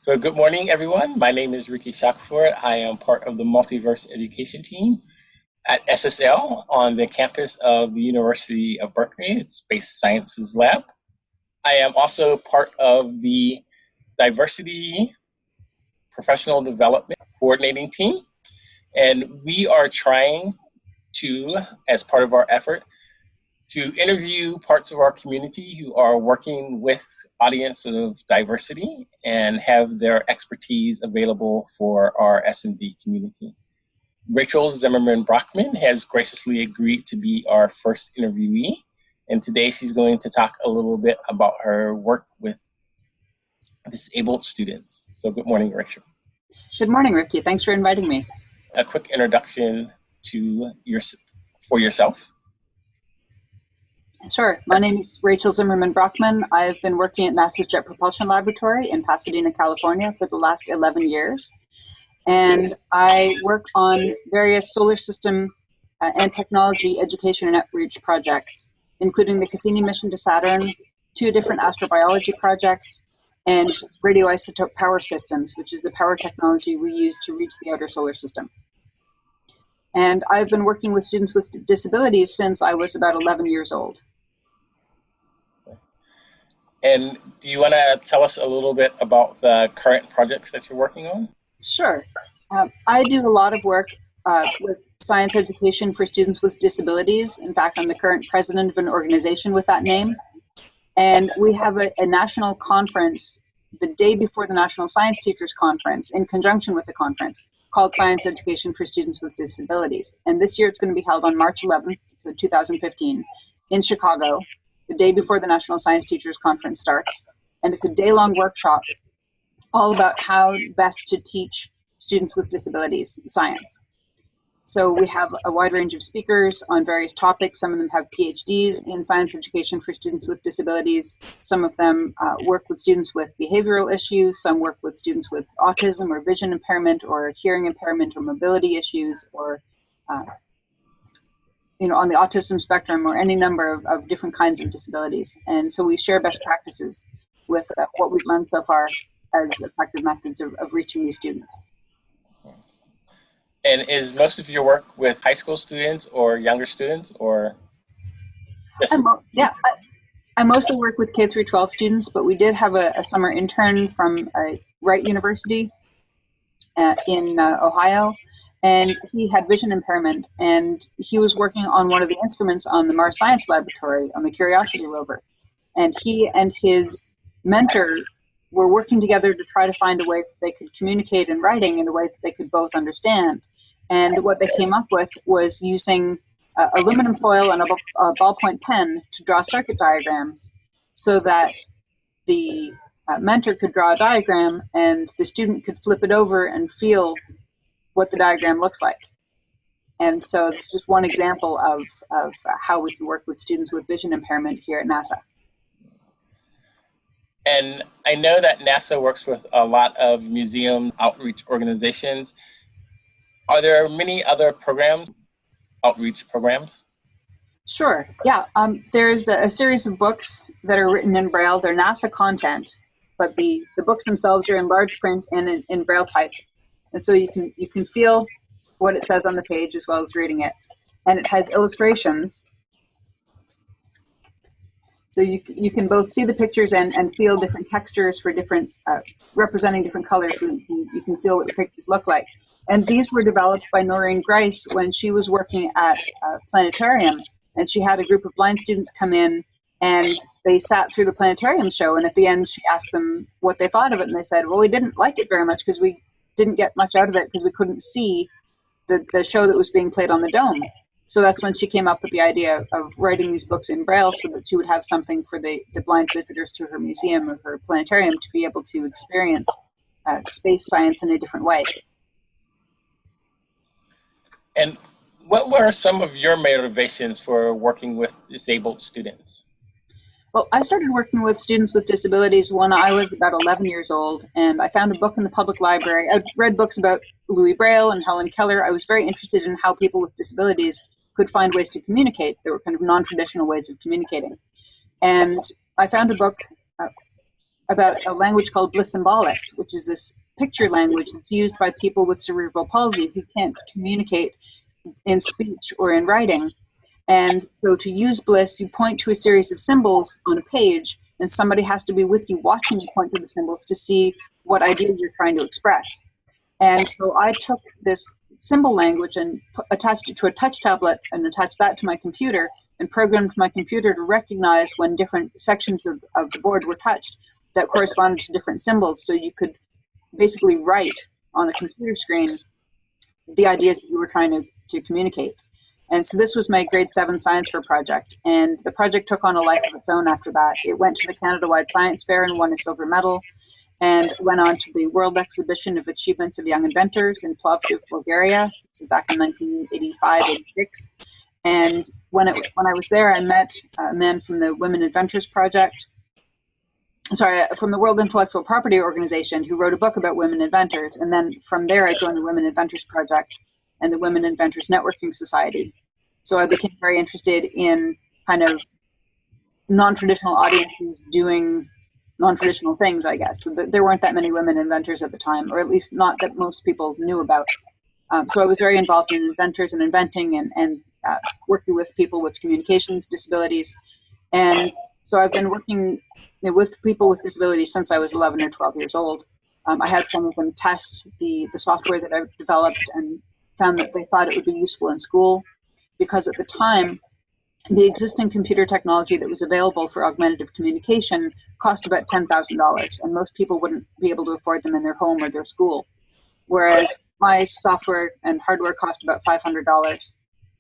So good morning, everyone. My name is Richie Shaffer. I am part of the Multiverse education team at SSL on the campus of the University of Berkeley, its Space Sciences Lab. I am also part of the Diversity Professional Development Coordinating Team, and we are trying to, as part of our effort, to interview parts of our community who are working with audience of diversity and have their expertise available for our SMD community. Rachel Zimmerman-Brachman has graciously agreed to be our first interviewee, and today she's going to talk a little bit about her work with disabled students. So good morning, Rachel. Good morning, Ricky. Thanks for inviting me. A quick introduction for yourself. Sure. My name is Rachel Zimmerman-Brachman. I've been working at NASA's Jet Propulsion Laboratory in Pasadena, California for the last 11 years. And I work on various solar system and technology education and outreach projects, including the Cassini mission to Saturn, 2 different astrobiology projects, and radioisotope power systems, which is the power technology we use to reach the outer solar system. And I've been working with students with disabilities since I was about 11 years old. And do you want to tell us a little bit about the current projects that you're working on? Sure. I do a lot of work with science education for students with disabilities. In fact, I'm the current president of an organization with that name. And we have a national conference the day before the National Science Teachers Conference, in conjunction with the conference, called Science Education for Students with Disabilities. And this year it's going to be held on March 11th, so 2015, in Chicago, the day before the National Science Teachers Conference starts. And it's a day-long workshop all about how best to teach students with disabilities science. So we have a wide range of speakers on various topics. Some of them have PhDs in science education for students with disabilities. Some of them work with students with behavioral issues. Some work with students with autism or vision impairment or hearing impairment or mobility issues or on the autism spectrum or any number of different kinds of disabilities. And so we share best practices with what we've learned so far as effective methods of reaching these students. And is most of your work with high school students or younger students, or? I mostly work with K through 12 students, but we did have a summer intern from Wright University in Ohio, and he had vision impairment, and he was working on one of the instruments on the Mars Science Laboratory on the Curiosity rover. And he and his mentor were working together to try to find a way that they could communicate in writing in a way that they could both understand. And what they came up with was using aluminum foil and a ballpoint pen to draw circuit diagrams so that the mentor could draw a diagram and the student could flip it over and feel what the diagram looks like. And so it's just one example of how we can work with students with vision impairment here at NASA. And I know that NASA works with a lot of museum outreach organizations. Are there many other programs, outreach programs? Sure, yeah. There's a series of books that are written in Braille. They're NASA content, but the books themselves are in large print and in Braille type. And so you can feel what it says on the page as well as reading it. And it has illustrations. So you can both see the pictures and feel different textures for different, representing different colors, so you can feel what the pictures look like. And these were developed by Noreen Grice when she was working at a planetarium, and she had a group of blind students come in, and they sat through the planetarium show, and at the end she asked them what they thought of it, and they said, well, we didn't like it very much because we didn't get much out of it because we couldn't see the show that was being played on the dome. So that's when she came up with the idea of writing these books in Braille so that she would have something for the blind visitors to her museum or her planetarium to be able to experience space science in a different way. And what were some of your motivations for working with disabled students? Well, I started working with students with disabilities when I was about 11 years old, and I found a book in the public library. I'd read books about Louis Braille and Helen Keller. I was very interested in how people with disabilities could find ways to communicate. There were kind of non-traditional ways of communicating. And I found a book about a language called Bliss Symbolics, which is this picture language that's used by people with cerebral palsy who can't communicate in speech or in writing. And so to use Bliss, you point to a series of symbols on a page, and somebody has to be with you watching you point to the symbols to see what idea you're trying to express. And so I took this symbol language and attached it to a touch tablet and attached that to my computer and programmed my computer to recognize when different sections of the board were touched that corresponded to different symbols. So you could basically write on a computer screen the ideas that you were trying to communicate. And so this was my grade 7 science fair project. And the project took on a life of its own after that. It went to the Canada-wide Science Fair and won a silver medal, and went on to the World Exhibition of Achievements of Young Inventors in Plovdiv, Bulgaria. This is back in 1985-86. And when I was there, I met a man from the Women Inventors Project, from the World Intellectual Property Organization, who wrote a book about women inventors. And then from there, I joined the Women Inventors Project and the Women Inventors Networking Society. So I became very interested in kind of non-traditional audiences doing non-traditional things, I guess. So there weren't that many women inventors at the time, or at least not that most people knew about. So I was very involved in inventors and inventing and working with people with communications disabilities. And so I've been working with people with disabilities since I was 11 or 12 years old. I had some of them test the software that I've developed and found that they thought it would be useful in school, because at the time, the existing computer technology that was available for augmentative communication cost about $10,000, and most people wouldn't be able to afford them in their home or their school. Whereas my software and hardware cost about $500,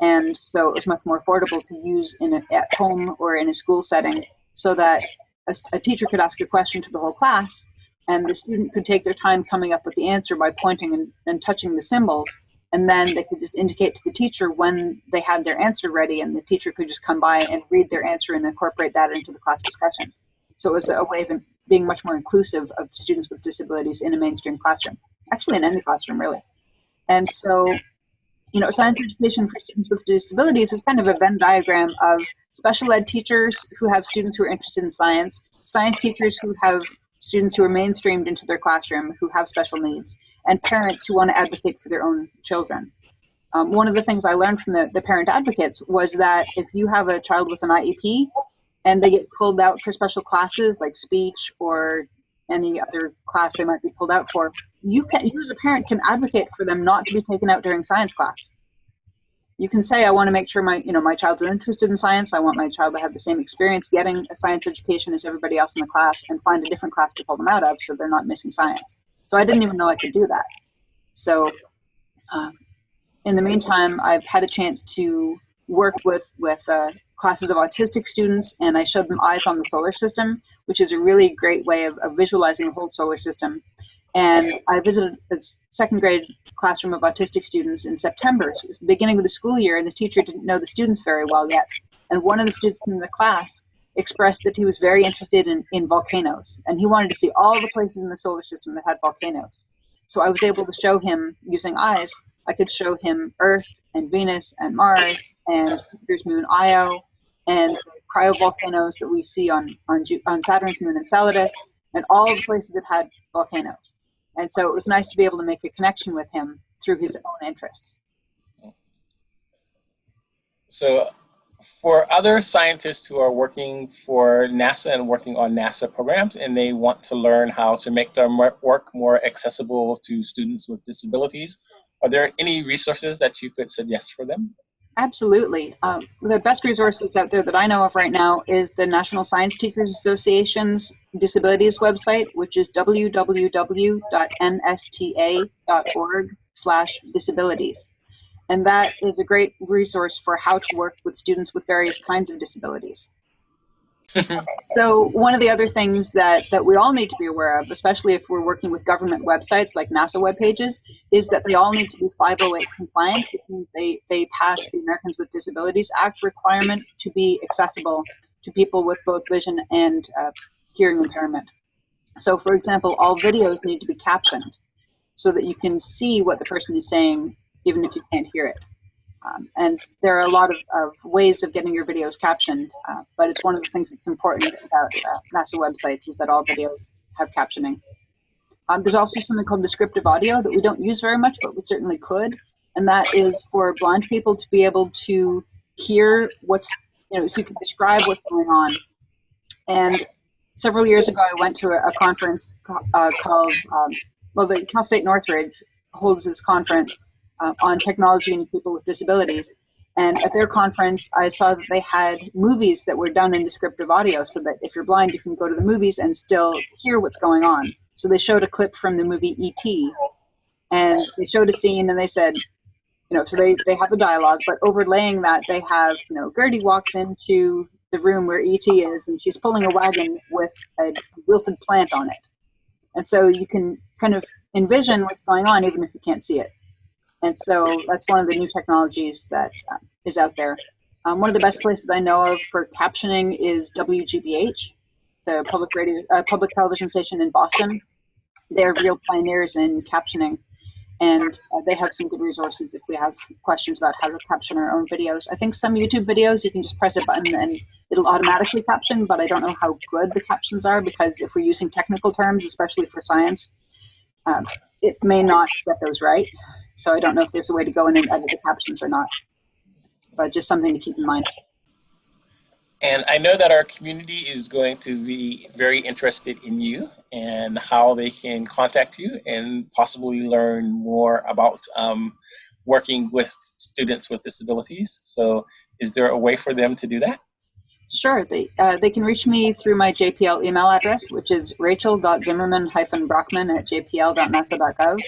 and so it was much more affordable to use at home or in a school setting, so that a teacher could ask a question to the whole class, and the student could take their time coming up with the answer by pointing and touching the symbols. And then they could just indicate to the teacher when they had their answer ready, and the teacher could just come by and read their answer and incorporate that into the class discussion. So it was a way of being much more inclusive of students with disabilities in a mainstream classroom, actually in any classroom, really. And so, science education for students with disabilities is kind of a Venn diagram of special ed teachers who have students who are interested in science teachers who have students who are mainstreamed into their classroom who have special needs, and parents who want to advocate for their own children. One of the things I learned from the parent advocates was that if you have a child with an IEP and they get pulled out for special classes like speech or any other class they might be pulled out for, you as a parent can advocate for them not to be taken out during science class. You can say, I want to make sure my child's interested in science. I want my child to have the same experience getting a science education as everybody else in the class, and find a different class to pull them out of so they're not missing science. So I didn't even know I could do that. So in the meantime, I've had a chance to work with classes of autistic students, and I showed them eyes on the solar system, which is a really great way of visualizing the whole solar system. And I visited a second grade classroom of autistic students in September. So it was the beginning of the school year, and the teacher didn't know the students very well yet. And one of the students in the class expressed that he was very interested in volcanoes, and he wanted to see all the places in the solar system that had volcanoes. So I was able to show him, using eyes, I could show him Earth and Venus and Mars and Jupiter's moon Io and the cryovolcanoes that we see on Saturn's moon Enceladus, and all the places that had volcanoes. And so it was nice to be able to make a connection with him through his own interests. So for other scientists who are working for NASA and working on NASA programs, and they want to learn how to make their work more accessible to students with disabilities, are there any resources that you could suggest for them? Absolutely. The best resources out there that I know of right now is the National Science Teachers Association's disabilities website, which is www.nsta.org/disabilities. And that is a great resource for how to work with students with various kinds of disabilities. Okay. So one of the other things that we all need to be aware of, especially if we're working with government websites like NASA web pages, is that they all need to be 508 compliant, which means they pass the Americans with Disabilities Act requirement to be accessible to people with both vision and hearing impairment. So for example, all videos need to be captioned so that you can see what the person is saying, even if you can't hear it. And there are a lot of ways of getting your videos captioned, but it's one of the things that's important about NASA websites is that all videos have captioning. There's also something called descriptive audio that we don't use very much, but we certainly could. And that is for blind people to be able to hear what's, so you can describe what's going on. And several years ago, I went to a conference called, the Cal State Northridge holds this conference on technology and people with disabilities. And at their conference, I saw that they had movies that were done in descriptive audio so that if you're blind, you can go to the movies and still hear what's going on. So they showed a clip from the movie E.T. and they showed a scene and they said, so they have the dialogue, but overlaying that, they have, Gertie walks into the room where E.T. is and she's pulling a wagon with a wilted plant on it. And so you can kind of envision what's going on even if you can't see it. And so that's one of the new technologies that is out there. One of the best places I know of for captioning is WGBH, the public television station in Boston. They're real pioneers in captioning, and they have some good resources if we have questions about how to caption our own videos. I think some YouTube videos, you can just press a button and it'll automatically caption, but I don't know how good the captions are because if we're using technical terms, especially for science, it may not get those right. So I don't know if there's a way to go in and edit the captions or not, but just something to keep in mind. And I know that our community is going to be very interested in you and how they can contact you and possibly learn more about working with students with disabilities. So is there a way for them to do that? Sure. They can reach me through my JPL email address, which is rachel.zimmerman-brachman@jpl.nasa.gov.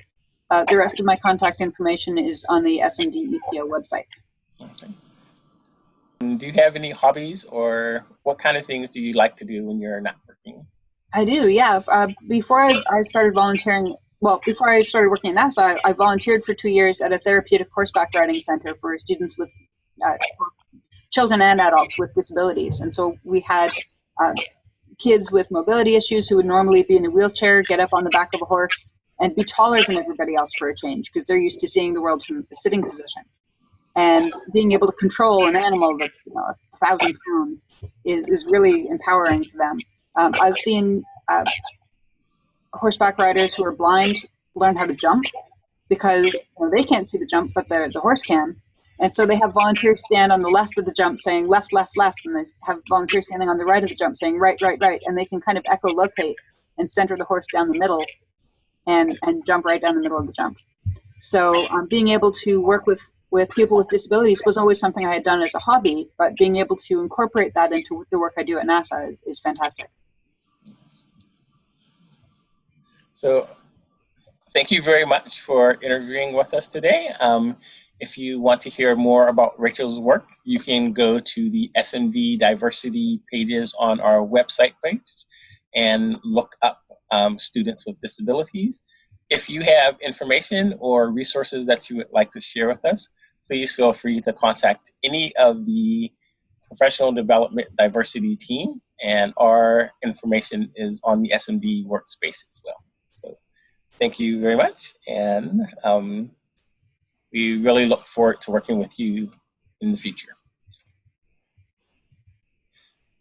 The rest of my contact information is on the SMD EPO website. Okay. And do you have any hobbies, or what kind of things do you like to do when you're not working? I do, yeah. Before I started volunteering, before I started working at NASA, I volunteered for 2 years at a therapeutic horseback riding center for students with children and adults with disabilities. And so we had kids with mobility issues who would normally be in a wheelchair get up on the back of a horse and be taller than everybody else for a change because they're used to seeing the world from a sitting position. And being able to control an animal that's 1,000 pounds is really empowering to them. I've seen horseback riders who are blind learn how to jump because they can't see the jump, but the horse can. And so they have volunteers stand on the left of the jump saying left, left, left, and they have volunteers standing on the right of the jump saying right, right, right, and they can kind of echolocate and center the horse down the middle and jump right down the middle of the jump. So being able to work with people with disabilities was always something I had done as a hobby, but being able to incorporate that into the work I do at NASA is fantastic. So thank you very much for interviewing with us today. If you want to hear more about Rachel's work, you can go to the SMD diversity pages on our website page and look up students with disabilities. If you have information or resources that you would like to share with us, please feel free to contact any of the professional development diversity team, and our information is on the SMD workspace as well. So thank you very much, and we really look forward to working with you in the future.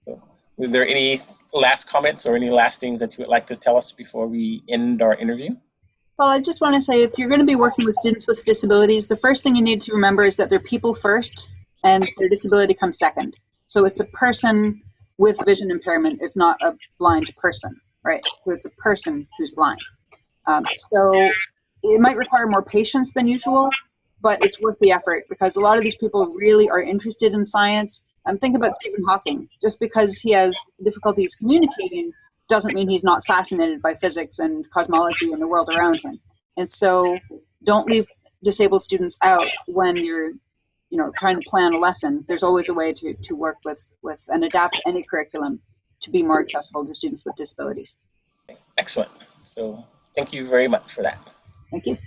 So, were there any last comments or any last things that you would like to tell us before we end our interview? Well, I just want to say, if you're going to be working with students with disabilities, the first thing you need to remember is that they're people first and their disability comes second. So it's a person with vision impairment. It's not a blind person, right? So it's a person who's blind. So it might require more patience than usual, but it's worth the effort because a lot of these people really are interested in science. Think about Stephen Hawking. Just because he has difficulties communicating doesn't mean he's not fascinated by physics and cosmology and the world around him. And so don't leave disabled students out when you're trying to plan a lesson. There's always a way to work with and adapt any curriculum to be more accessible to students with disabilities. Excellent. So thank you very much for that. Thank you.